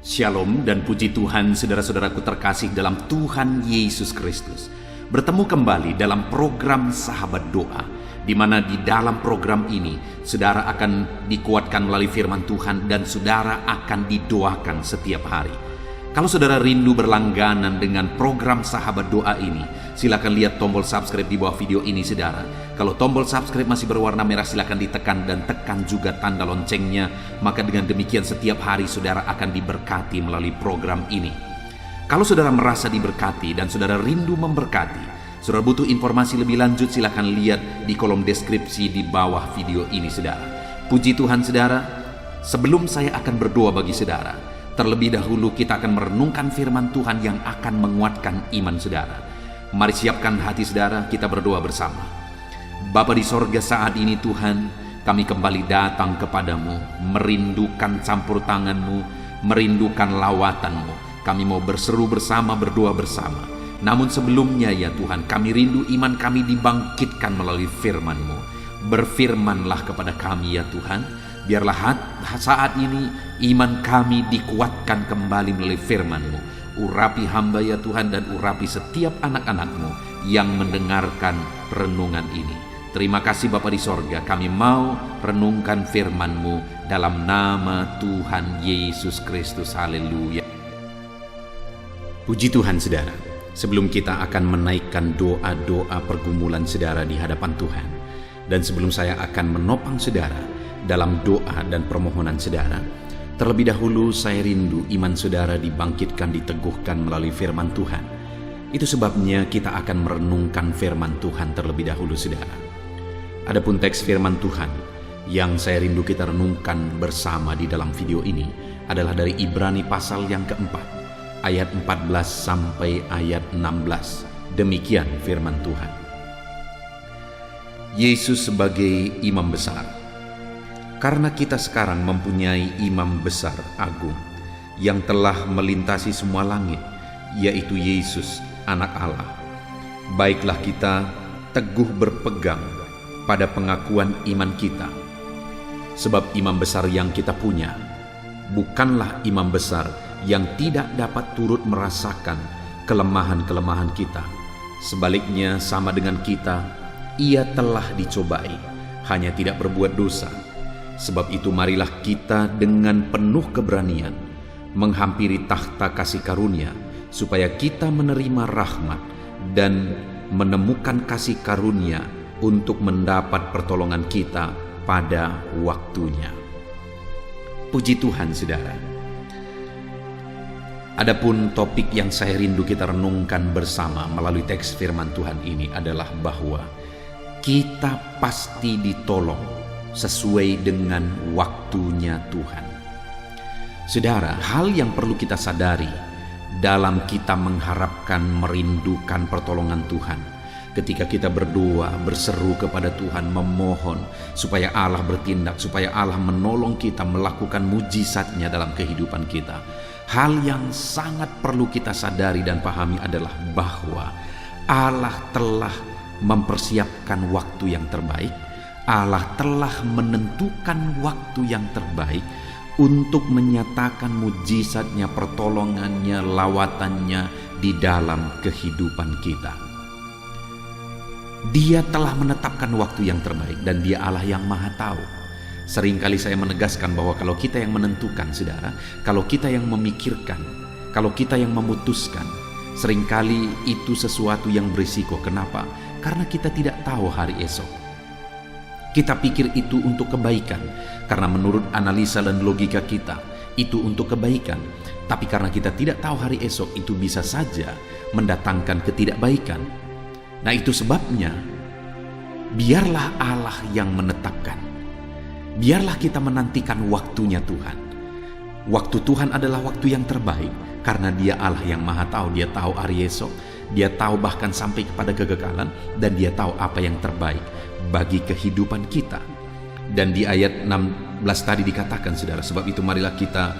Shalom dan puji Tuhan saudara-saudaraku terkasih dalam Tuhan Yesus Kristus. Bertemu kembali dalam program Sahabat Doa, di mana di dalam program ini saudara akan dikuatkan melalui firman Tuhan dan saudara akan didoakan setiap hari. Kalau saudara rindu berlangganan dengan program Sahabat Doa ini, silakan lihat tombol subscribe di bawah video ini saudara. Kalau tombol subscribe masih berwarna merah, silakan ditekan dan tekan juga tanda loncengnya. Maka dengan demikian setiap hari saudara akan diberkati melalui program ini. Kalau saudara merasa diberkati dan saudara rindu memberkati, saudara butuh informasi lebih lanjut, silakan lihat di kolom deskripsi di bawah video ini saudara. Puji Tuhan saudara, sebelum saya akan berdoa bagi saudara, terlebih dahulu kita akan merenungkan firman Tuhan yang akan menguatkan iman saudara. Mari siapkan hati saudara, kita berdoa bersama. Bapa di sorga, saat ini Tuhan, kami kembali datang kepadamu, merindukan campur tanganmu, merindukan lawatanmu. Kami mau berseru bersama, berdoa bersama. Namun sebelumnya ya Tuhan, kami rindu iman kami dibangkitkan melalui firman-Mu. Berfirmanlah kepada kami ya Tuhan. Biarlah saat ini iman kami dikuatkan kembali melalui firman-Mu. Urapi hamba ya Tuhan, dan urapi setiap anak-anak-Mu yang mendengarkan renungan ini. Terima kasih Bapa di sorga, kami mau renungkan firman-Mu dalam nama Tuhan Yesus Kristus. Haleluya. Puji Tuhan saudara, sebelum kita akan menaikkan doa-doa pergumulan saudara di hadapan Tuhan, dan sebelum saya akan menopang saudara dalam doa dan permohonan saudara, terlebih dahulu saya rindu iman saudara dibangkitkan, diteguhkan melalui firman Tuhan. Itu sebabnya kita akan merenungkan firman Tuhan terlebih dahulu saudara. Adapun teks firman Tuhan yang saya rindu kita renungkan bersama di dalam video ini adalah dari Ibrani pasal yang keempat, ayat 14 sampai ayat 16. Demikian firman Tuhan. Yesus sebagai imam besar. Karena kita sekarang mempunyai imam besar agung yang telah melintasi semua langit, yaitu Yesus anak Allah. Baiklah kita teguh berpegang pada pengakuan iman kita. Sebab imam besar yang kita punya bukanlah imam besar yang tidak dapat turut merasakan kelemahan-kelemahan kita. Sebaliknya sama dengan kita, ia telah dicobai, hanya tidak berbuat dosa. Sebab itu marilah kita dengan penuh keberanian menghampiri takhta kasih karunia, supaya kita menerima rahmat dan menemukan kasih karunia untuk mendapat pertolongan kita pada waktunya. Puji Tuhan saudara. Adapun topik yang saya rindu kita renungkan bersama melalui teks firman Tuhan ini adalah bahwa kita pasti ditolong sesuai dengan waktunya Tuhan. Saudara, hal yang perlu kita sadari dalam kita mengharapkan, merindukan pertolongan Tuhan, ketika kita berdoa, berseru kepada Tuhan, memohon supaya Allah bertindak, supaya Allah menolong kita melakukan mujizatnya dalam kehidupan kita. Hal yang sangat perlu kita sadari dan pahami adalah bahwa Allah telah mempersiapkan waktu yang terbaik. Allah telah menentukan waktu yang terbaik untuk menyatakan mujizatnya, pertolongannya, lawatannya di dalam kehidupan kita. Dia telah menetapkan waktu yang terbaik dan Dia Allah yang Maha Tahu. Seringkali saya menegaskan bahwa kalau kita yang menentukan saudara, kalau kita yang memikirkan, kalau kita yang memutuskan, seringkali itu sesuatu yang berisiko. Kenapa? Karena kita tidak tahu hari esok. Kita pikir itu untuk kebaikan, karena menurut analisa dan logika kita, itu untuk kebaikan. Tapi karena kita tidak tahu hari esok, itu bisa saja mendatangkan ketidakbaikan. Nah itu sebabnya, biarlah Allah yang menetapkan. Biarlah kita menantikan waktunya Tuhan. Waktu Tuhan adalah waktu yang terbaik, karena Dia Allah yang Maha Tahu. Dia tahu hari esok, Dia tahu bahkan sampai kepada kegagalan, dan Dia tahu apa yang terbaik bagi kehidupan kita. Dan di ayat 16 tadi dikatakan saudara, sebab itu marilah kita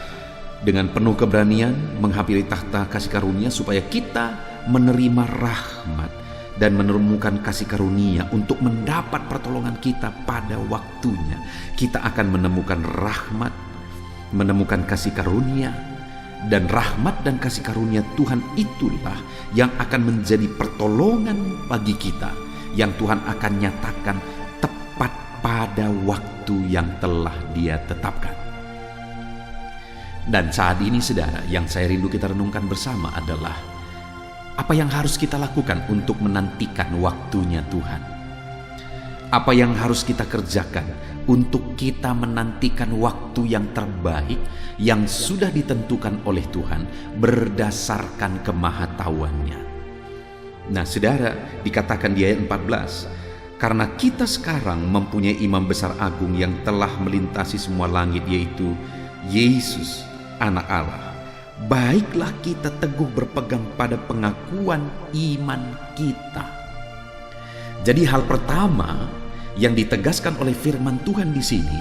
dengan penuh keberanian menghampiri takhta kasih karunia, supaya kita menerima rahmat dan menemukan kasih karunia untuk mendapat pertolongan kita pada waktunya. Kita akan menemukan rahmat, menemukan kasih karunia, Dan rahmat dan kasih karunia Tuhan itulah yang akan menjadi pertolongan bagi kita, yang Tuhan akan nyatakan tepat pada waktu yang telah Dia tetapkan. Dan saat ini saudara, yang saya rindu kita renungkan bersama adalah apa yang harus kita lakukan untuk menantikan waktunya Tuhan. Apa yang harus kita kerjakan untuk kita menantikan waktu yang terbaik yang sudah ditentukan oleh Tuhan berdasarkan kemahatauannya. Nah saudara, dikatakan di ayat 14, karena kita sekarang mempunyai imam besar agung yang telah melintasi semua langit, yaitu Yesus Anak Allah. Baiklah kita teguh berpegang pada pengakuan iman kita. Jadi hal pertama yang ditegaskan oleh firman Tuhan di sini,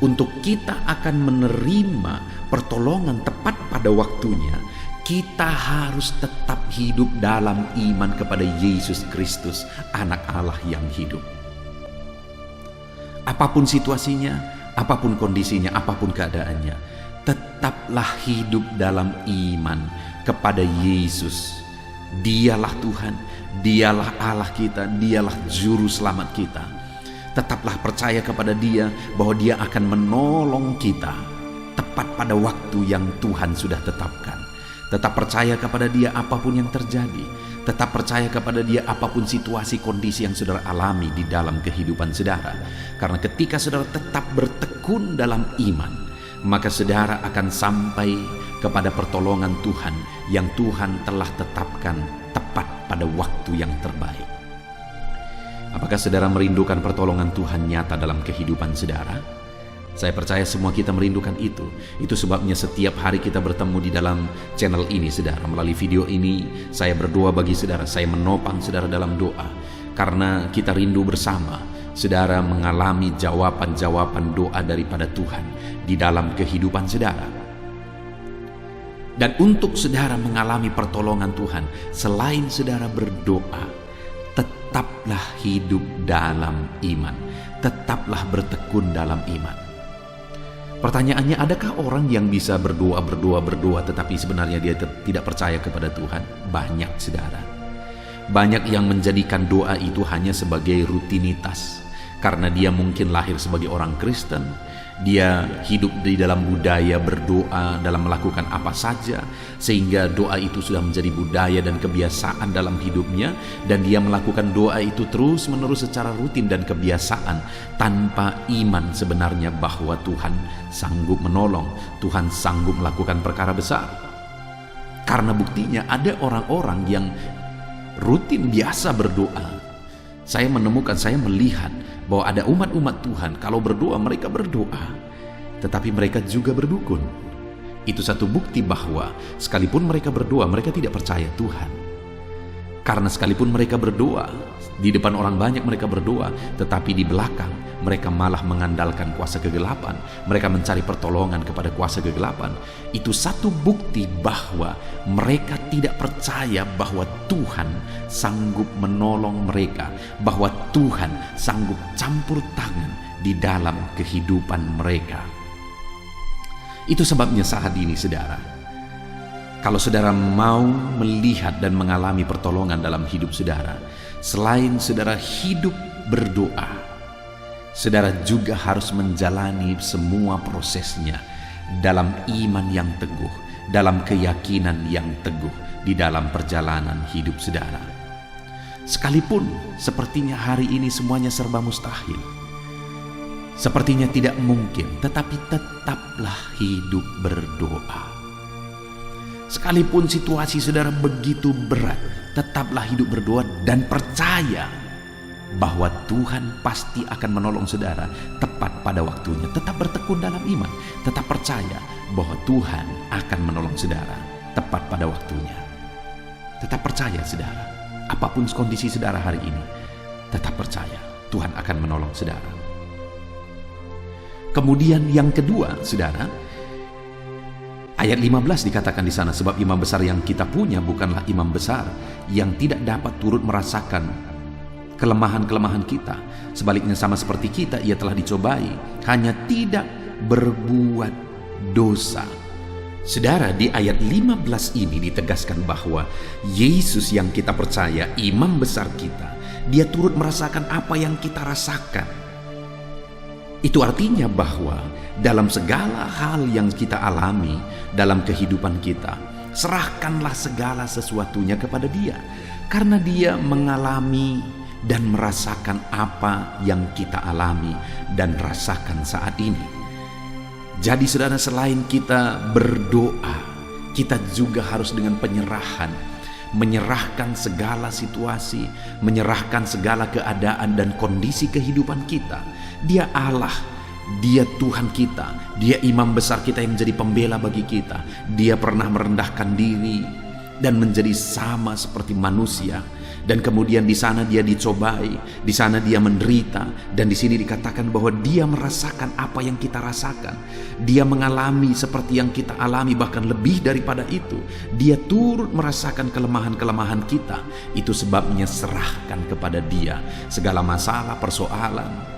untuk kita akan menerima pertolongan tepat pada waktunya, kita harus tetap hidup dalam iman kepada Yesus Kristus, Anak Allah yang hidup. Apapun situasinya, apapun kondisinya, apapun keadaannya, tetaplah hidup dalam iman kepada Yesus. Dialah Tuhan, Dialah Allah kita, Dialah juru selamat kita. Tetaplah percaya kepada Dia bahwa Dia akan menolong kita tepat pada waktu yang Tuhan sudah tetapkan. Tetap percaya kepada Dia apapun yang terjadi. Tetap percaya kepada Dia apapun situasi kondisi yang saudara alami di dalam kehidupan saudara. Karena ketika saudara tetap bertekun dalam iman, maka saudara akan sampai kepada pertolongan Tuhan yang Tuhan telah tetapkan tepat pada waktu yang terbaik. Apakah saudara merindukan pertolongan Tuhan nyata dalam kehidupan saudara? Saya percaya semua kita merindukan itu. Itu sebabnya setiap hari kita bertemu di dalam channel ini saudara. Melalui video ini saya berdoa bagi saudara. Saya menopang saudara dalam doa. Karena kita rindu bersama saudara mengalami jawaban-jawaban doa daripada Tuhan di dalam kehidupan saudara. Dan untuk saudara mengalami pertolongan Tuhan, selain saudara berdoa, tetaplah hidup dalam iman. Tetaplah bertekun dalam iman. Pertanyaannya, adakah orang yang bisa berdoa tetapi sebenarnya dia tidak percaya kepada Tuhan? Banyak saudara. Banyak yang menjadikan doa itu hanya sebagai rutinitas. Karena dia mungkin lahir sebagai orang Kristen, dia hidup di dalam budaya berdoa dalam melakukan apa saja, sehingga doa itu sudah menjadi budaya dan kebiasaan dalam hidupnya, dan dia melakukan doa itu terus menerus secara rutin dan kebiasaan tanpa iman sebenarnya bahwa Tuhan sanggup menolong, Tuhan sanggup melakukan perkara besar. Karena buktinya ada orang-orang yang rutin biasa berdoa. Saya melihat bahwa ada umat-umat Tuhan, kalau berdoa mereka berdoa, tetapi mereka juga berdukun. Itu satu bukti bahwa sekalipun mereka berdoa, mereka tidak percaya Tuhan. Karena sekalipun mereka berdoa, di depan orang banyak mereka berdoa, tetapi di belakang mereka malah mengandalkan kuasa kegelapan. Mereka mencari pertolongan kepada kuasa kegelapan. Itu satu bukti bahwa mereka tidak percaya bahwa Tuhan sanggup menolong mereka, bahwa Tuhan sanggup campur tangan di dalam kehidupan mereka. Itu sebabnya saat ini saudara, kalau saudara mau melihat dan mengalami pertolongan dalam hidup saudara, selain saudara hidup berdoa, saudara juga harus menjalani semua prosesnya dalam iman yang teguh, dalam keyakinan yang teguh di dalam perjalanan hidup saudara. Sekalipun sepertinya hari ini semuanya serba mustahil, sepertinya tidak mungkin, tetapi tetaplah hidup berdoa. Sekalipun situasi saudara begitu berat, tetaplah hidup berdoa dan percaya bahwa Tuhan pasti akan menolong saudara tepat pada waktunya. Tetap bertekun dalam iman, tetap percaya bahwa Tuhan akan menolong saudara tepat pada waktunya. Tetap percaya saudara, apapun kondisi saudara hari ini, tetap percaya Tuhan akan menolong saudara. Kemudian yang kedua saudara, ayat 15 dikatakan di sana, sebab imam besar yang kita punya bukanlah imam besar yang tidak dapat turut merasakan kelemahan-kelemahan kita. Sebaliknya sama seperti kita, ia telah dicobai, hanya tidak berbuat dosa. Saudara, di ayat 15 ini ditegaskan bahwa Yesus yang kita percaya, imam besar kita, dia turut merasakan apa yang kita rasakan. Itu artinya bahwa dalam segala hal yang kita alami dalam kehidupan kita, serahkanlah segala sesuatunya kepada Dia, karena Dia mengalami dan merasakan apa yang kita alami dan rasakan saat ini. Jadi saudara, selain kita berdoa, kita juga harus dengan penyerahan, menyerahkan segala situasi, menyerahkan segala keadaan dan kondisi kehidupan kita. Dia Allah, Dia Tuhan kita, Dia imam besar kita yang menjadi pembela bagi kita. Dia pernah merendahkan diri dan menjadi sama seperti manusia. Dan kemudian di sana Dia dicobai, di sana Dia menderita, dan di sini dikatakan bahwa Dia merasakan apa yang kita rasakan. Dia mengalami seperti yang kita alami, bahkan lebih daripada itu. Dia turut merasakan kelemahan-kelemahan kita. Itu sebabnya serahkan kepada Dia segala masalah, persoalan,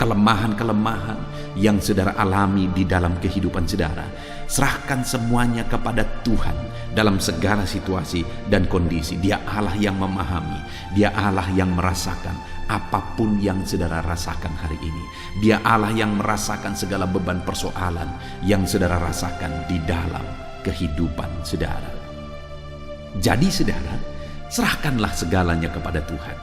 kelemahan-kelemahan yang saudara alami di dalam kehidupan saudara. Serahkan semuanya kepada Tuhan dalam segala situasi dan kondisi. Dia Allah yang memahami, Dia Allah yang merasakan apapun yang saudara rasakan hari ini. Dia Allah yang merasakan segala beban persoalan yang saudara rasakan di dalam kehidupan saudara. Jadi saudara, serahkanlah segalanya kepada Tuhan,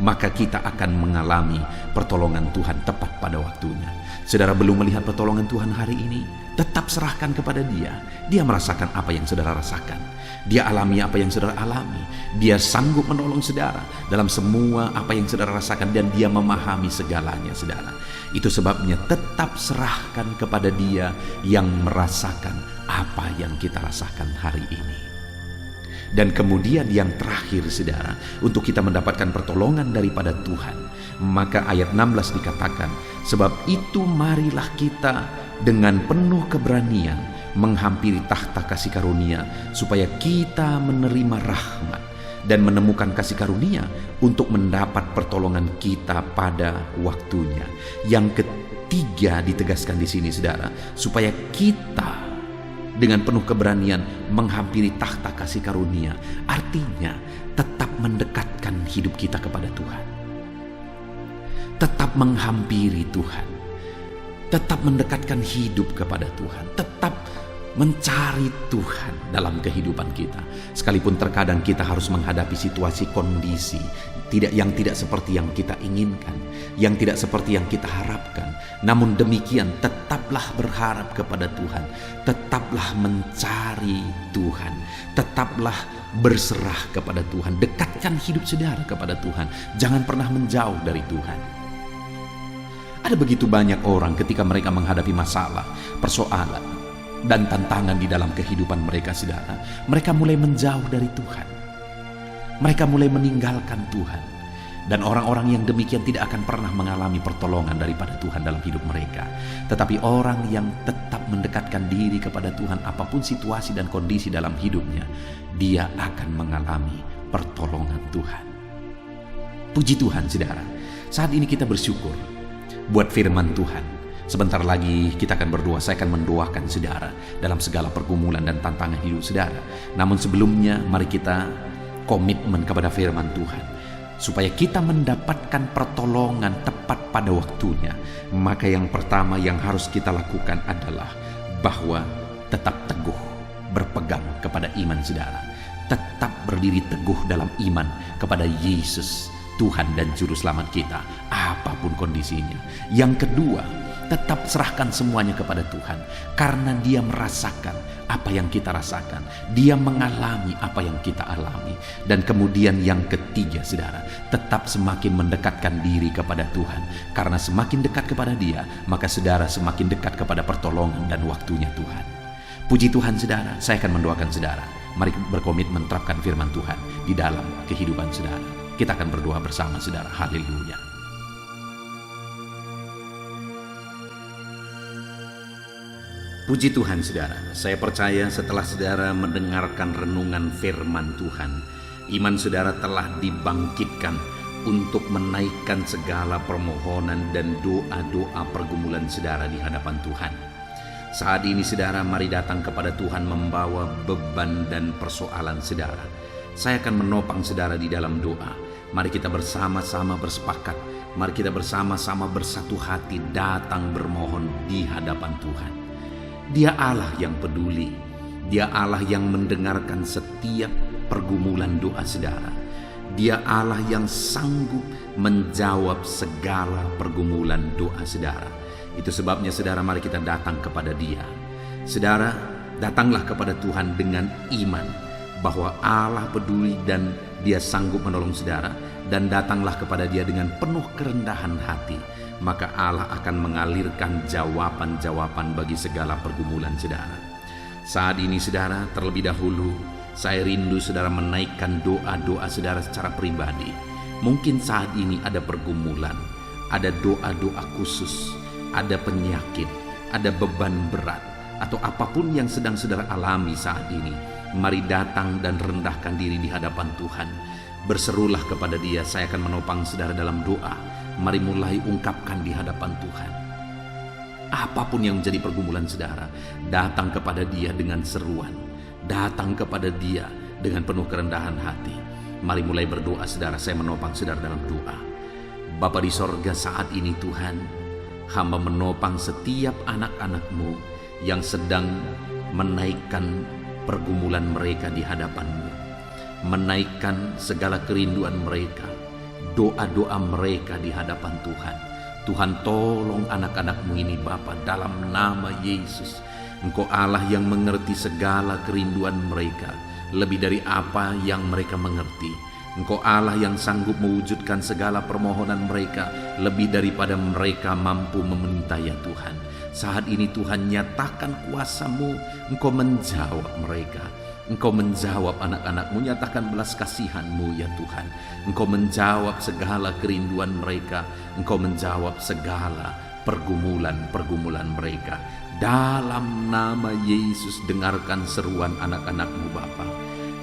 maka kita akan mengalami pertolongan Tuhan tepat pada waktunya. Saudara belum melihat pertolongan Tuhan hari ini, tetap serahkan kepada Dia. Dia merasakan apa yang saudara rasakan, Dia alami apa yang saudara alami. Dia sanggup menolong saudara dalam semua apa yang saudara rasakan, dan Dia memahami segalanya saudara. Itu sebabnya tetap serahkan kepada Dia yang merasakan apa yang kita rasakan hari ini. Dan kemudian yang terakhir saudara, untuk kita mendapatkan pertolongan daripada Tuhan, maka ayat 16 dikatakan, sebab itu marilah kita dengan penuh keberanian menghampiri tahta kasih karunia, supaya kita menerima rahmat dan menemukan kasih karunia untuk mendapat pertolongan kita pada waktunya. Yang ketiga ditegaskan di sini saudara, supaya kita dengan penuh keberanian menghampiri tahta kasih karunia, artinya tetap mendekatkan hidup kita kepada Tuhan, tetap menghampiri Tuhan, tetap mendekatkan hidup kepada Tuhan, tetap mencari Tuhan dalam kehidupan kita. Sekalipun terkadang kita harus menghadapi situasi kondisi yang tidak seperti yang kita inginkan, yang tidak seperti yang kita harapkan. Namun demikian tetaplah berharap kepada Tuhan, tetaplah mencari Tuhan, tetaplah berserah kepada Tuhan. Dekatkan hidup saudara kepada Tuhan, jangan pernah menjauh dari Tuhan. Ada begitu banyak orang ketika mereka menghadapi masalah, persoalan, dan tantangan di dalam kehidupan mereka saudara, mereka mulai menjauh dari Tuhan. Mereka mulai meninggalkan Tuhan. Dan orang-orang yang demikian tidak akan pernah mengalami pertolongan daripada Tuhan dalam hidup mereka. Tetapi orang yang tetap mendekatkan diri kepada Tuhan, apapun situasi dan kondisi dalam hidupnya, dia akan mengalami pertolongan Tuhan. Puji Tuhan saudara, saat ini kita bersyukur buat firman Tuhan. Sebentar lagi kita akan berdoa. Saya akan mendoakan saudara dalam segala pergumulan dan tantangan hidup saudara. Namun sebelumnya mari kita komitmen kepada firman Tuhan, supaya kita mendapatkan pertolongan tepat pada waktunya. Maka yang pertama yang harus kita lakukan adalah bahwa tetap teguh berpegang kepada iman saudara. Tetap berdiri teguh dalam iman kepada Yesus, Tuhan dan Juru Selamat kita, apapun kondisinya. Yang kedua, tetap serahkan semuanya kepada Tuhan, karena Dia merasakan apa yang kita rasakan, Dia mengalami apa yang kita alami. Dan kemudian yang ketiga saudara, tetap semakin mendekatkan diri kepada Tuhan, karena semakin dekat kepada Dia, maka saudara semakin dekat kepada pertolongan dan waktunya Tuhan. Puji Tuhan saudara, saya akan mendoakan saudara. Mari berkomitmen menerapkan firman Tuhan di dalam kehidupan saudara. Kita akan berdoa bersama saudara. Haleluya. Puji Tuhan saudara, saya percaya setelah saudara mendengarkan renungan firman Tuhan, iman saudara telah dibangkitkan untuk menaikkan segala permohonan dan doa-doa pergumulan saudara di hadapan Tuhan. Saat ini saudara, mari datang kepada Tuhan membawa beban dan persoalan saudara. Saya akan menopang saudara di dalam doa. Mari kita bersama-sama bersepakat. Mari kita bersama-sama bersatu hati datang bermohon di hadapan Tuhan. Dia Allah yang peduli. Dia Allah yang mendengarkan setiap pergumulan doa saudara. Dia Allah yang sanggup menjawab segala pergumulan doa saudara. Itu sebabnya saudara, mari kita datang kepada Dia. Saudara, datanglah kepada Tuhan dengan iman bahwa Allah peduli dan Dia sanggup menolong saudara, dan datanglah kepada Dia dengan penuh kerendahan hati, maka Allah akan mengalirkan jawaban-jawaban bagi segala pergumulan saudara. Saat ini saudara, terlebih dahulu saya rindu saudara menaikkan doa-doa saudara secara pribadi. Mungkin saat ini ada pergumulan, ada doa-doa khusus, ada penyakit, ada beban berat, atau apapun yang sedang saudara alami saat ini. Mari datang dan rendahkan diri di hadapan Tuhan. Berserulah kepada Dia. Saya akan menopang saudara dalam doa. Mari mulai ungkapkan di hadapan Tuhan. Apapun yang menjadi pergumulan saudara, datang kepada Dia dengan seruan. Datang kepada Dia dengan penuh kerendahan hati. Mari mulai berdoa saudara. Saya menopang saudara dalam doa. Bapa di sorga, saat ini Tuhan, hamba menopang setiap anak-anak-Mu yang sedang menaikkan pergumulan mereka di hadapan-Mu, menaikkan segala kerinduan mereka, doa-doa mereka di hadapan Tuhan. Tuhan, tolong anak-anak-Mu ini Bapa, dalam nama Yesus. Engkau Allah yang mengerti segala kerinduan mereka, lebih dari apa yang mereka mengerti. Engkau Allah yang sanggup mewujudkan segala permohonan mereka, lebih daripada mereka mampu meminta ya Tuhan. Saat ini Tuhan, nyatakan kuasa-Mu, Engkau menjawab mereka. Engkau menjawab anak-anak-Mu, nyatakan belas kasihan-Mu ya Tuhan. Engkau menjawab segala kerinduan mereka. Engkau menjawab segala pergumulan-pergumulan mereka. Dalam nama Yesus, dengarkan seruan anak-anak-Mu Bapa.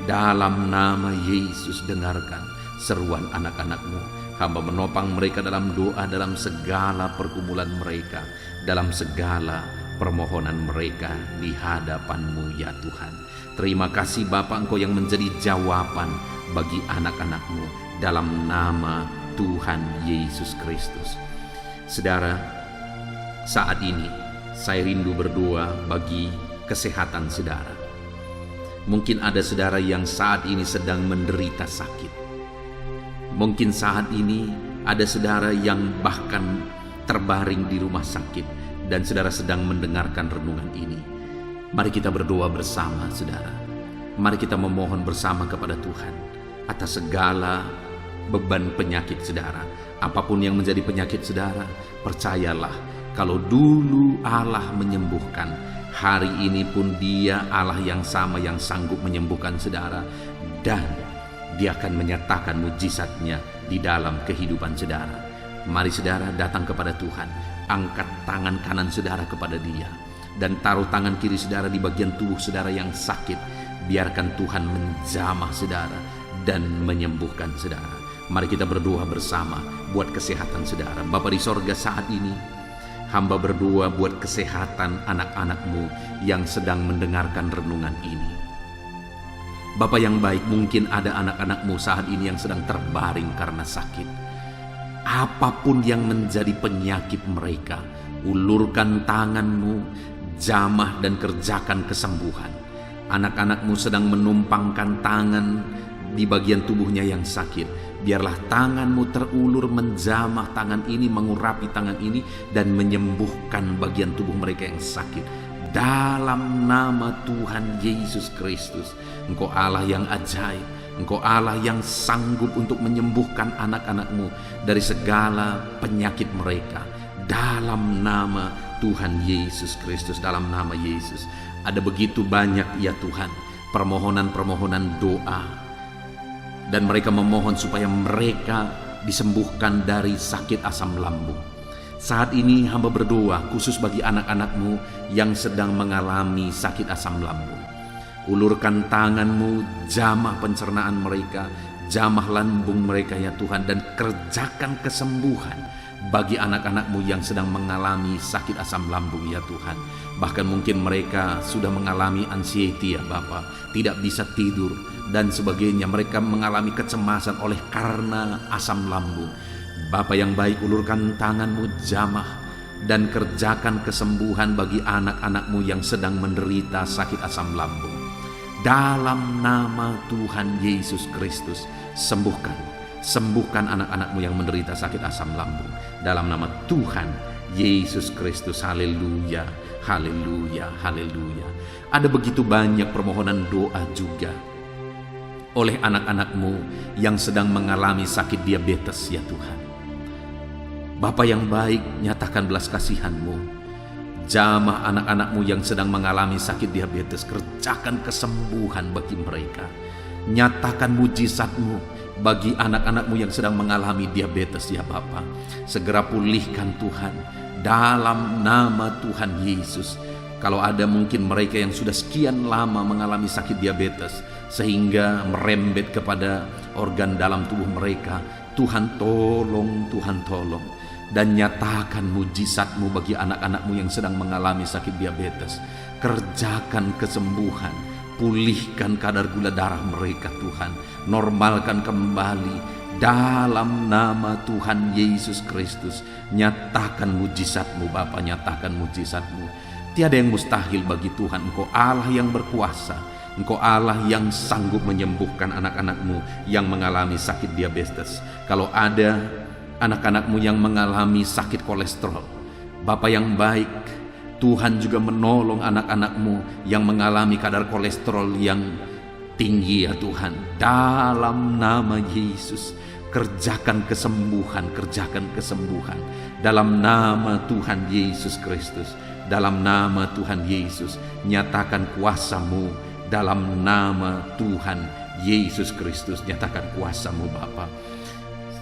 Dalam nama Yesus, dengarkan seruan anak-anak-Mu. Hamba menopang mereka dalam doa, dalam segala pergumulan mereka, dalam segala permohonan mereka di hadapan-Mu ya Tuhan. Terima kasih Bapa, Engkau yang menjadi jawaban bagi anak-anak-Mu, dalam nama Tuhan Yesus Kristus. Saudara, saat ini saya rindu berdoa bagi kesehatan saudara. Mungkin ada saudara yang saat ini sedang menderita sakit. Mungkin saat ini ada saudara yang bahkan terbaring di rumah sakit, dan saudara sedang mendengarkan renungan ini. Mari kita berdoa bersama saudara. Mari kita memohon bersama kepada Tuhan atas segala beban penyakit saudara. Apapun yang menjadi penyakit saudara, percayalah kalau dulu Allah menyembuhkan, hari ini pun Dia Allah yang sama yang sanggup menyembuhkan saudara, dan Dia akan menyatakan mujizatnya di dalam kehidupan saudara. Mari saudara datang kepada Tuhan, angkat tangan kanan saudara kepada Dia, dan taruh tangan kiri saudara di bagian tubuh saudara yang sakit. Biarkan Tuhan menjamah saudara dan menyembuhkan saudara. Mari kita berdoa bersama buat kesehatan saudara. Bapa di sorga, saat ini hamba berdoa buat kesehatan anak-anak-Mu yang sedang mendengarkan renungan ini. Bapa yang baik, mungkin ada anak-anak-Mu saat ini yang sedang terbaring karena sakit. Apapun yang menjadi penyakit mereka, ulurkan tangan-Mu, jamah dan kerjakan kesembuhan. Anak-anak-Mu sedang menumpangkan tangan di bagian tubuhnya yang sakit. Biarlah tangan-Mu terulur menjamah tangan ini, mengurapi tangan ini, dan menyembuhkan bagian tubuh mereka yang sakit. Dalam nama Tuhan Yesus Kristus, Engkau Allah yang ajaib. Engkau Allah yang sanggup untuk menyembuhkan anak-anak-Mu dari segala penyakit mereka. Dalam nama Tuhan Yesus Kristus, dalam nama Yesus. Ada begitu banyak ya Tuhan permohonan-permohonan doa, dan mereka memohon supaya mereka disembuhkan dari sakit asam lambung. Saat ini hamba berdoa khusus bagi anak-anak-Mu yang sedang mengalami sakit asam lambung. Ulurkan tangan-Mu, jamah pencernaan mereka, jamah lambung mereka ya Tuhan, dan kerjakan kesembuhan bagi anak-anak-Mu yang sedang mengalami sakit asam lambung ya Tuhan. Bahkan mungkin mereka sudah mengalami anxiety ya Bapa, tidak bisa tidur dan sebagainya. Mereka mengalami kecemasan oleh karena asam lambung. Bapa yang baik, ulurkan tangan-Mu jamah dan kerjakan kesembuhan bagi anak-anak-Mu yang sedang menderita sakit asam lambung. Dalam nama Tuhan Yesus Kristus, sembuhkan anak-anak-Mu yang menderita sakit asam lambung. Dalam nama Tuhan Yesus Kristus, haleluya, haleluya, haleluya. Ada begitu banyak permohonan doa juga oleh anak-anak-Mu yang sedang mengalami sakit diabetes ya Tuhan. Bapa yang baik, nyatakan belas kasihan-Mu. Jamah anak-anak-Mu yang sedang mengalami sakit diabetes, kerjakan kesembuhan bagi mereka. Nyatakan mujizat-Mu bagi anak-anak-Mu yang sedang mengalami diabetes ya Bapa. Segera pulihkan Tuhan, dalam nama Tuhan Yesus. Kalau ada mungkin mereka yang sudah sekian lama mengalami sakit diabetes sehingga merembet kepada organ dalam tubuh mereka, Tuhan tolong, Tuhan tolong. Dan nyatakan mujizat-Mu bagi anak-anak-Mu yang sedang mengalami sakit diabetes. Kerjakan kesembuhan, pulihkan kadar gula darah mereka Tuhan. Normalkan kembali dalam nama Tuhan Yesus Kristus. Nyatakan mujizat-Mu Bapa, nyatakan mujizat-Mu. Tiada yang mustahil bagi Tuhan. Engkau Allah yang berkuasa. Engkau Allah yang sanggup menyembuhkan anak-anak-Mu yang mengalami sakit diabetes. Kalau ada anak-anak-Mu yang mengalami sakit kolesterol, Bapa yang baik, Tuhan juga menolong anak-anak-Mu yang mengalami kadar kolesterol yang tinggi ya Tuhan. Dalam nama Yesus, kerjakan kesembuhan, kerjakan kesembuhan. Dalam nama Tuhan Yesus Kristus, dalam nama Tuhan Yesus, nyatakan kuasa-Mu. Dalam nama Tuhan Yesus Kristus, nyatakan kuasa-Mu Bapa.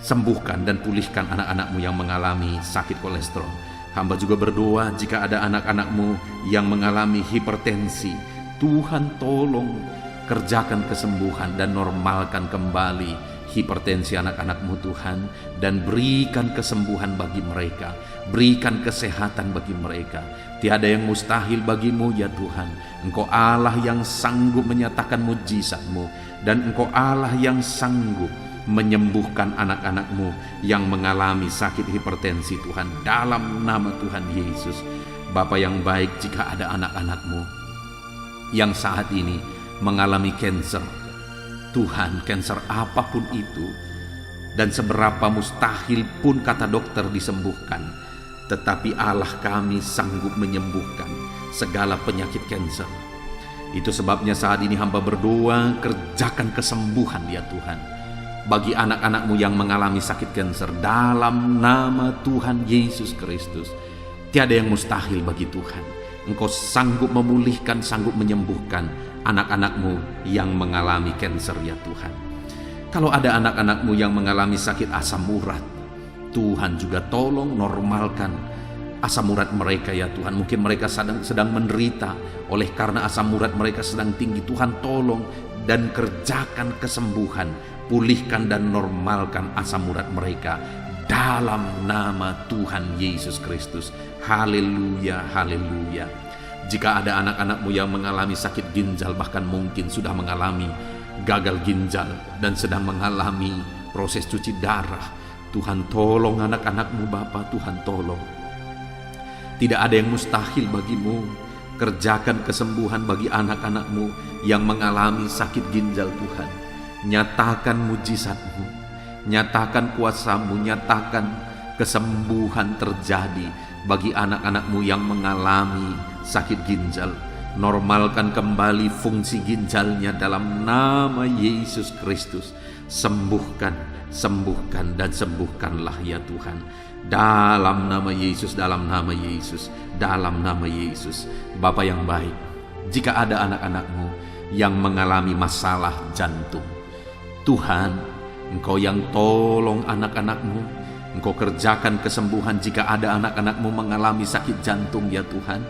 Sembuhkan dan pulihkan anak-anak-Mu yang mengalami sakit kolesterol. Hamba juga berdoa jika ada anak-anak-Mu yang mengalami hipertensi. Tuhan tolong kerjakan kesembuhan dan normalkan kembali hipertensi anak-anak-Mu Tuhan. Dan berikan kesembuhan bagi mereka, berikan kesehatan bagi mereka. Tiada yang mustahil bagi-Mu ya Tuhan. Engkau Allah yang sanggup menyatakan mujizat-Mu, dan Engkau Allah yang sanggup menyembuhkan anak-anak-Mu yang mengalami sakit hipertensi Tuhan. Dalam nama Tuhan Yesus. Bapa yang baik, jika ada anak-anak-Mu yang saat ini mengalami cancer, Tuhan, cancer apapun itu, dan seberapa mustahil pun kata dokter disembuhkan, tetapi Allah kami sanggup menyembuhkan segala penyakit cancer. Itu sebabnya saat ini hamba berdoa, kerjakan kesembuhan ya Tuhan bagi anak-anak-Mu yang mengalami sakit kanker. Dalam nama Tuhan Yesus Kristus, tiada yang mustahil bagi Tuhan. Engkau sanggup memulihkan, sanggup menyembuhkan anak-anak-Mu yang mengalami kanker ya Tuhan. Kalau ada anak-anak-Mu yang mengalami sakit asam urat, Tuhan juga tolong normalkan asam urat mereka ya Tuhan. Mungkin mereka sedang menderita oleh karena asam urat mereka sedang tinggi. Tuhan tolong dan kerjakan kesembuhan, pulihkan dan normalkan asam urat mereka dalam nama Tuhan Yesus Kristus. Haleluya, haleluya. Jika ada anak-anak-Mu yang mengalami sakit ginjal, bahkan mungkin sudah mengalami gagal ginjal dan sedang mengalami proses cuci darah, Tuhan tolong anak-anak-Mu Bapa, Tuhan tolong. Tidak ada yang mustahil bagi-Mu. Kerjakan kesembuhan bagi anak-anak-Mu yang mengalami sakit ginjal Tuhan. Nyatakan mujizat-Mu, nyatakan kuasa-Mu, nyatakan kesembuhan terjadi bagi anak-anak-Mu yang mengalami sakit ginjal. Normalkan kembali fungsi ginjalnya dalam nama Yesus Kristus. Sembuhkan, sembuhkan dan sembuhkanlah ya Tuhan. Dalam nama Yesus, dalam nama Yesus, dalam nama Yesus. Bapa yang baik, jika ada anak-anak-Mu yang mengalami masalah jantung, Tuhan, Engkau yang tolong anak-anak-Mu. Engkau kerjakan kesembuhan jika ada anak-anak-Mu mengalami sakit jantung ya Tuhan.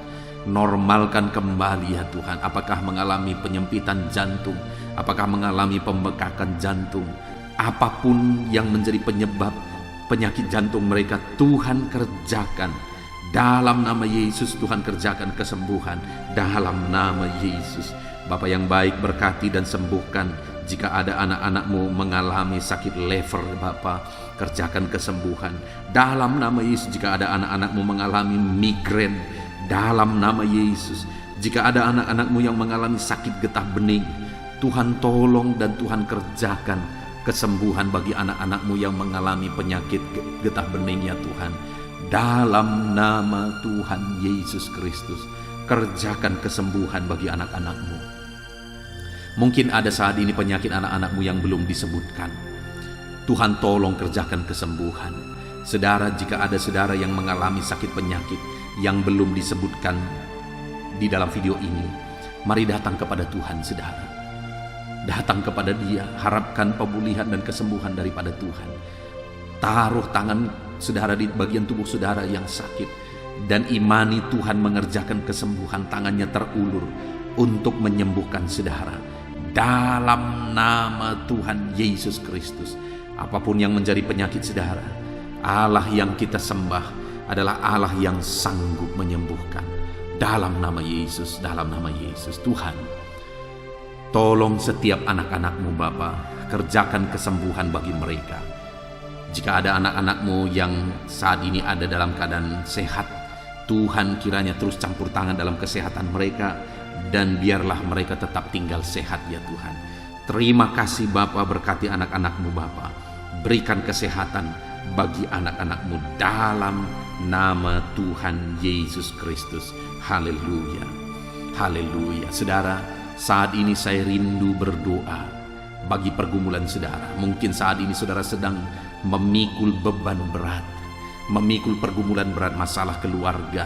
Normalkan kembali ya Tuhan. Apakah mengalami penyempitan jantung, apakah mengalami pembekakan jantung, apapun yang menjadi penyebab penyakit jantung mereka, Tuhan kerjakan. Dalam nama Yesus, Tuhan kerjakan kesembuhan. Dalam nama Yesus. Bapa yang baik, berkati dan sembuhkan. Jika ada anak-anak-Mu mengalami sakit lever, Bapa, kerjakan kesembuhan. Dalam nama Yesus, jika ada anak-anak-Mu mengalami migrain, dalam nama Yesus. Jika ada anak-anak-Mu yang mengalami sakit getah bening, Tuhan tolong dan Tuhan kerjakan kesembuhan bagi anak-anak-Mu yang mengalami penyakit getah bening, ya Tuhan. Dalam nama Tuhan Yesus Kristus, kerjakan kesembuhan bagi anak-anak-Mu. Mungkin ada saat ini penyakit anak-anak-Mu yang belum disebutkan. Tuhan tolong kerjakan kesembuhan. Saudara, jika ada saudara yang mengalami sakit penyakit yang belum disebutkan di dalam video ini, mari datang kepada Tuhan, saudara. Datang kepada Dia, harapkan pemulihan dan kesembuhan daripada Tuhan. Taruh tangan saudara di bagian tubuh saudara yang sakit, dan imani Tuhan mengerjakan kesembuhan. Tangannya terulur untuk menyembuhkan saudara. Dalam nama Tuhan Yesus Kristus, apapun yang menjadi penyakit saudara, Allah yang kita sembah adalah Allah yang sanggup menyembuhkan. Dalam nama Yesus, dalam nama Yesus. Tuhan, tolong setiap anak-anak-Mu Bapa, kerjakan kesembuhan bagi mereka. Jika ada anak-anak-Mu yang saat ini ada dalam keadaan sehat, Tuhan kiranya terus campur tangan dalam kesehatan mereka, dan biarlah mereka tetap tinggal sehat, ya Tuhan. Terima kasih Bapa, berkati anak-anak-Mu Bapa. Berikan kesehatan bagi anak-anak-Mu dalam nama Tuhan Yesus Kristus. Haleluya, haleluya. Saudara, saat ini saya rindu berdoa bagi pergumulan saudara. Mungkin saat ini saudara sedang memikul beban berat, memikul pergumulan berat, masalah keluarga,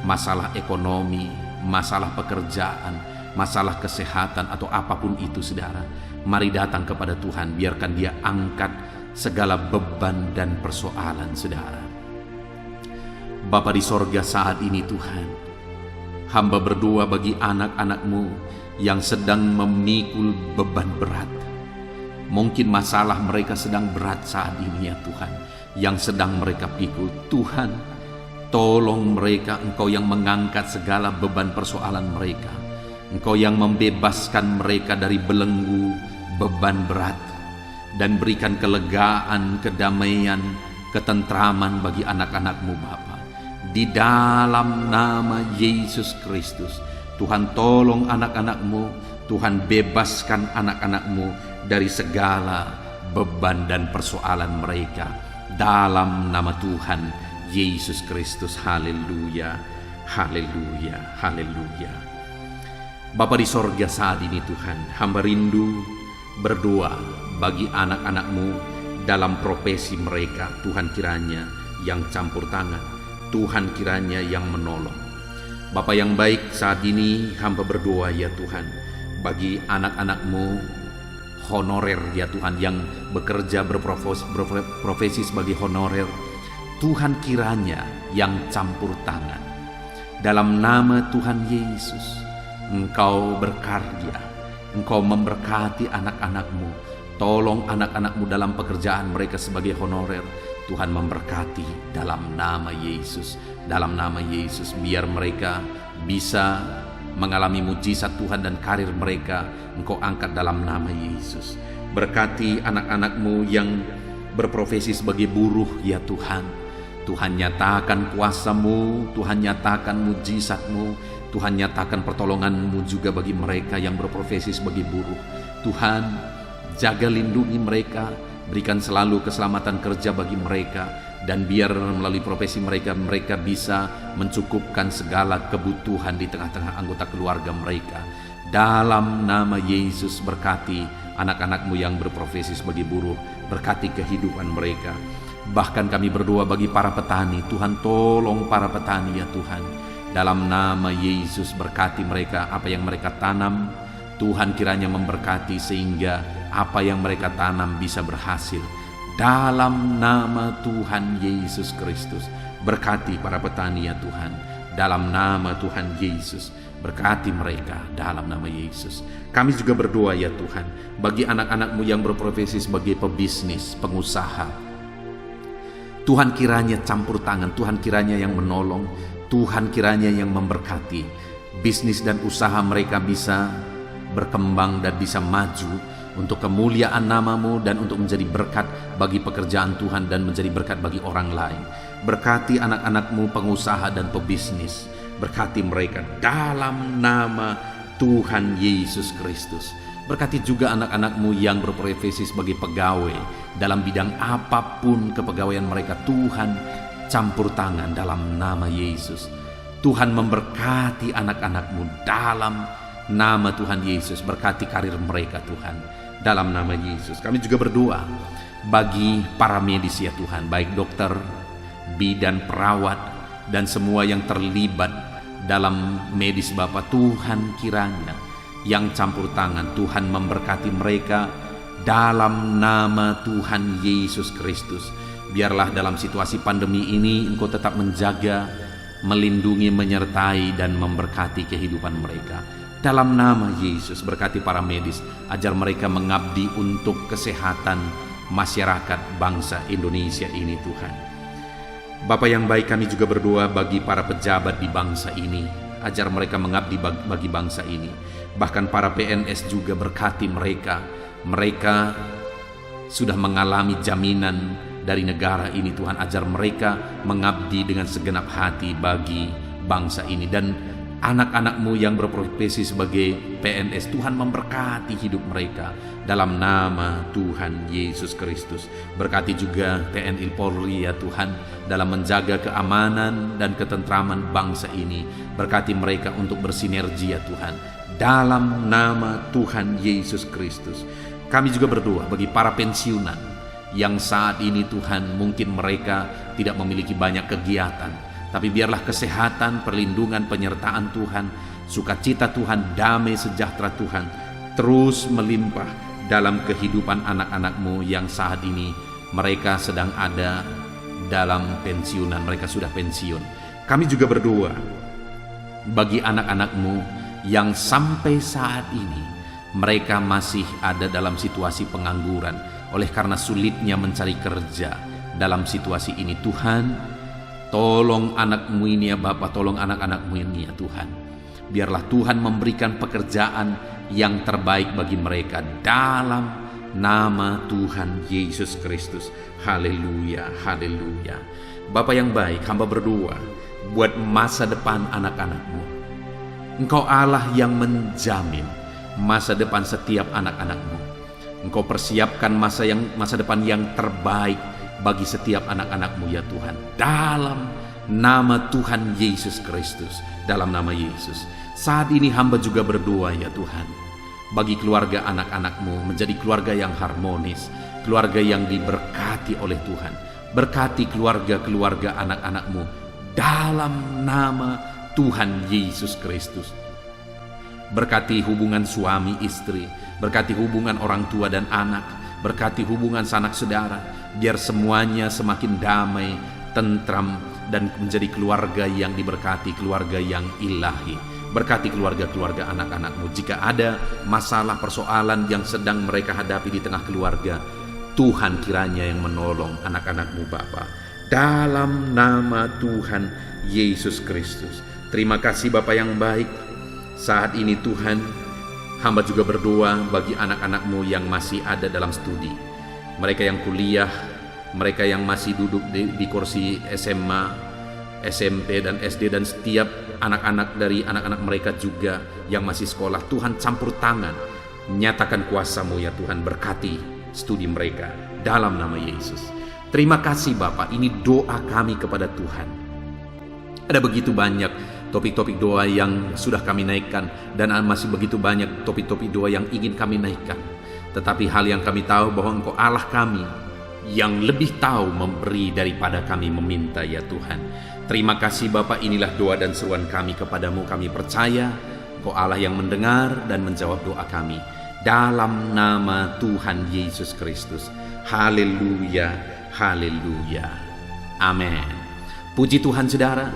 masalah ekonomi, masalah pekerjaan, masalah kesehatan, atau apapun itu saudara. Mari datang kepada Tuhan, biarkan Dia angkat segala beban dan persoalan saudara. Bapa di sorga, saat ini Tuhan, hamba berdoa bagi anak-anak-Mu yang sedang memikul beban berat. Mungkin masalah mereka sedang berat saat ini, ya Tuhan, yang sedang mereka pikul. Tuhan, tolong mereka. Engkau yang mengangkat segala beban persoalan mereka. Engkau yang membebaskan mereka dari belenggu beban berat, dan berikan kelegaan, kedamaian, ketentraman bagi anak-anak-Mu Bapa. Di dalam nama Yesus Kristus, Tuhan tolong anak-anak-Mu, Tuhan bebaskan anak-anak-Mu dari segala beban dan persoalan mereka. Dalam nama Tuhan Yesus Kristus. Haleluya, haleluya, haleluya. Bapa di sorga, saat ini Tuhan, hamba rindu berdoa bagi anak-anak-Mu dalam profesi mereka. Tuhan kiranya yang campur tangan, Tuhan kiranya yang menolong. Bapa yang baik, saat ini hamba berdoa, ya Tuhan, bagi anak-anak-Mu honorer, ya Tuhan, yang bekerja berprofesi sebagai honorer. Tuhan kiranya yang campur tangan. Dalam nama Tuhan Yesus, Engkau berkarya, Engkau memberkati anak-anak-Mu. Tolong anak-anak-Mu dalam pekerjaan mereka sebagai honorer. Tuhan memberkati dalam nama Yesus. Dalam nama Yesus, biar mereka bisa mengalami mujizat Tuhan, dan karir mereka Engkau angkat dalam nama Yesus. Berkati anak-anak-Mu yang berprofesi sebagai buruh, ya Tuhan. Tuhan nyatakan kuasa-Mu, Tuhan nyatakan mujizat-Mu, Tuhan nyatakan pertolongan-Mu juga bagi mereka yang berprofesi sebagai buruh. Tuhan, jaga lindungi mereka, berikan selalu keselamatan kerja bagi mereka, dan biar melalui profesi mereka, mereka bisa mencukupkan segala kebutuhan di tengah-tengah anggota keluarga mereka. Dalam nama Yesus, berkati anak-anak-Mu yang berprofesi sebagai buruh, berkati kehidupan mereka. Bahkan kami berdoa bagi para petani. Tuhan, tolong para petani, ya Tuhan. Dalam nama Yesus, berkati mereka, apa yang mereka tanam, Tuhan kiranya memberkati sehingga apa yang mereka tanam bisa berhasil. Dalam nama Tuhan Yesus Kristus, berkati para petani, ya Tuhan. Dalam nama Tuhan Yesus, Berkati mereka dalam nama Yesus. Kami juga berdoa ya Tuhan, bagi anak-anak-Mu yang berprofesi sebagai pebisnis, pengusaha. Tuhan kiranya campur tangan, Tuhan kiranya yang menolong, Tuhan kiranya yang memberkati. Bisnis dan usaha mereka bisa berkembang dan bisa maju untuk kemuliaan nama-Mu dan untuk menjadi berkat bagi pekerjaan Tuhan dan menjadi berkat bagi orang lain. Berkati anak-anak-Mu pengusaha dan pebisnis. Berkati mereka dalam nama Tuhan Yesus Kristus. Berkati juga anak-anak-Mu yang berprofesi sebagai pegawai dalam bidang apapun kepegawaian mereka. Tuhan campur tangan dalam nama Yesus. Tuhan memberkati anak-anak-Mu dalam nama Tuhan Yesus. Berkati karir mereka Tuhan dalam nama Yesus. Kami juga berdoa bagi para medis ya Tuhan, baik dokter, bidan, perawat, dan semua yang terlibat dalam medis Bapa. Tuhan kiranya yang campur tangan, Tuhan memberkati mereka dalam nama Tuhan Yesus Kristus. Biarlah dalam situasi pandemi ini Engkau tetap menjaga, melindungi, menyertai, dan memberkati kehidupan mereka. Dalam nama Yesus, berkati para medis, ajar mereka mengabdi untuk kesehatan masyarakat bangsa Indonesia ini Tuhan. Bapa yang baik, kami juga berdoa bagi para pejabat di bangsa ini, ajar mereka mengabdi bagi bangsa ini. Bahkan para PNS juga berkati mereka. Mereka sudah mengalami jaminan dari negara ini Tuhan, ajar mereka mengabdi dengan segenap hati bagi bangsa ini. Dan anak-anak-Mu yang berprofesi sebagai PNS, Tuhan memberkati hidup mereka dalam nama Tuhan Yesus Kristus. Berkati juga TNI Polri ya Tuhan, dalam menjaga keamanan dan ketentraman bangsa ini. Berkati mereka untuk bersinergi ya Tuhan, dalam nama Tuhan Yesus Kristus. Kami juga berdoa bagi para pensiunan yang saat ini Tuhan, mungkin mereka tidak memiliki banyak kegiatan, tapi biarlah kesehatan, perlindungan, penyertaan Tuhan, sukacita Tuhan, damai sejahtera Tuhan terus melimpah dalam kehidupan anak-anak-Mu yang saat ini mereka sedang ada dalam pensiunan, mereka sudah pensiun. Kami juga berdoa bagi anak-anak-Mu yang sampai saat ini mereka masih ada dalam situasi pengangguran oleh karena sulitnya mencari kerja. Dalam situasi ini Tuhan, tolong anak-Mu ini ya Bapa, tolong anak-anak-Mu ini ya Tuhan. Biarlah Tuhan memberikan pekerjaan yang terbaik bagi mereka dalam nama Tuhan Yesus Kristus. Haleluya, haleluya. Bapa yang baik, hamba berdoa buat masa depan anak-anak-Mu. Engkau Allah yang menjamin masa depan setiap anak-anak-Mu. Engkau persiapkan masa depan yang terbaik bagi setiap anak-anak-Mu ya Tuhan, dalam nama Tuhan Yesus Kristus. Dalam nama Yesus, saat ini hamba juga berdoa ya Tuhan, bagi keluarga anak-anak-Mu menjadi keluarga yang harmonis, keluarga yang diberkati oleh Tuhan. Berkati keluarga-keluarga anak-anak-Mu dalam nama Tuhan Yesus Kristus. Berkati hubungan suami istri, berkati hubungan orang tua dan anak, berkati hubungan sanak saudara, biar semuanya semakin damai, tentram, dan menjadi keluarga yang diberkati, keluarga yang ilahi. Berkati keluarga-keluarga anak-anak-Mu. Jika ada masalah persoalan yang sedang mereka hadapi di tengah keluarga, Tuhan kiranya yang menolong anak-anak-Mu Bapa, dalam nama Tuhan Yesus Kristus. Terima kasih Bapa yang baik. Saat ini Tuhan, hamba juga berdoa bagi anak-anak-Mu yang masih ada dalam studi, mereka yang kuliah, mereka yang masih duduk di kursi SMA, SMP, dan SD, dan setiap anak-anak dari anak-anak mereka juga yang masih sekolah. Tuhan campur tangan, nyatakan kuasa-Mu ya Tuhan, berkati studi mereka dalam nama Yesus. Terima kasih Bapa, ini doa kami kepada Tuhan. Ada begitu banyak topik-topik doa yang sudah kami naikkan, dan masih begitu banyak topik-topik doa yang ingin kami naikkan. Tetapi hal yang kami tahu bahwa Engkau Allah kami yang lebih tahu memberi daripada kami meminta ya Tuhan. Terima kasih Bapa, inilah doa dan seruan kami kepadamu. Kami percaya Engkau Allah yang mendengar dan menjawab doa kami, dalam nama Tuhan Yesus Kristus. Haleluya, haleluya, amin. Puji Tuhan saudara.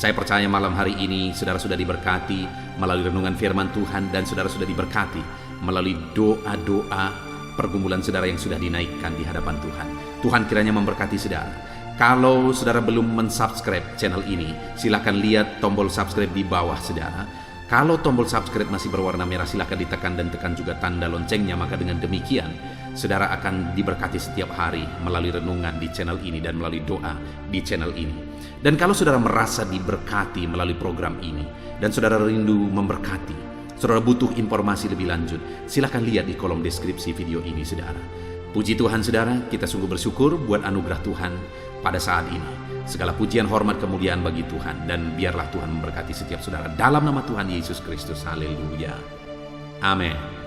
Saya percaya malam hari ini saudara sudah diberkati melalui renungan firman Tuhan, dan saudara sudah diberkati melalui doa-doa pergumulan saudara yang sudah dinaikkan di hadapan Tuhan. Tuhan kiranya memberkati saudara. Kalau saudara belum mensubscribe channel ini, silakan lihat tombol subscribe di bawah saudara. Kalau tombol subscribe masih berwarna merah, silakan ditekan dan tekan juga tanda loncengnya. Maka dengan demikian saudara akan diberkati setiap hari melalui renungan di channel ini dan melalui doa di channel ini. Dan kalau saudara merasa diberkati melalui program ini dan saudara rindu memberkati, saudara butuh informasi lebih lanjut, silakan lihat di kolom deskripsi video ini saudara. Puji Tuhan saudara, kita sungguh bersyukur buat anugerah Tuhan pada saat ini. Segala pujian, hormat, kemuliaan bagi Tuhan, dan biarlah Tuhan memberkati setiap saudara dalam nama Tuhan Yesus Kristus. Haleluya. Amin.